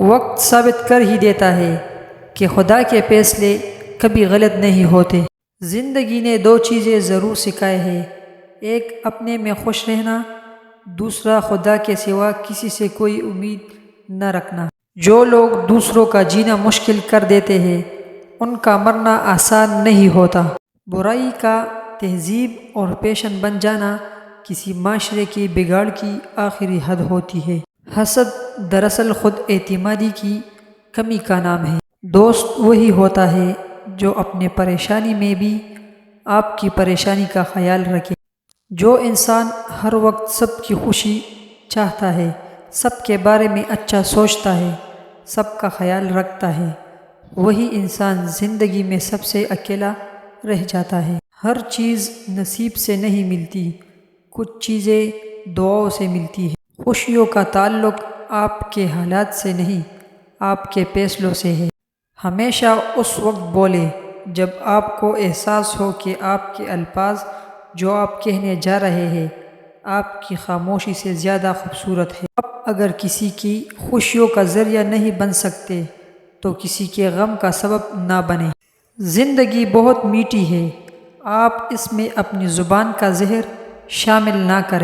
وقت ثابت کر ہی دیتا ہے کہ خدا کے فیصلے کبھی غلط نہیں ہوتے۔ زندگی نے دو چیزیں ضرور سکھائے ہیں، ایک اپنے میں خوش رہنا، دوسرا خدا کے سوا کسی سے کوئی امید نہ رکھنا۔ جو لوگ دوسروں کا جینا مشکل کر دیتے ہیں ان کا مرنا آسان نہیں ہوتا۔ برائی کا تہذیب اور پیشن بن جانا کسی معاشرے کی بگاڑ کی آخری حد ہوتی ہے۔ حسد دراصل خود اعتمادی کی کمی کا نام ہے۔ دوست وہی ہوتا ہے جو اپنے پریشانی میں بھی آپ کی پریشانی کا خیال رکھے۔ جو انسان ہر وقت سب کی خوشی چاہتا ہے، سب کے بارے میں اچھا سوچتا ہے، سب کا خیال رکھتا ہے، وہی انسان زندگی میں سب سے اکیلا رہ جاتا ہے۔ ہر چیز نصیب سے نہیں ملتی، کچھ چیزیں دعاؤں سے ملتی ہیں۔ خوشیوں کا تعلق آپ کے حالات سے نہیں، آپ کے فیصلوں سے ہے۔ ہمیشہ اس وقت بولیں جب آپ کو احساس ہو کہ آپ کے الفاظ جو آپ کہنے جا رہے ہیں آپ کی خاموشی سے زیادہ خوبصورت ہے۔ آپ اگر کسی کی خوشیوں کا ذریعہ نہیں بن سکتے تو کسی کے غم کا سبب نہ بنیں۔ زندگی بہت میٹھی ہے، آپ اس میں اپنی زبان کا زہر شامل نہ کریں۔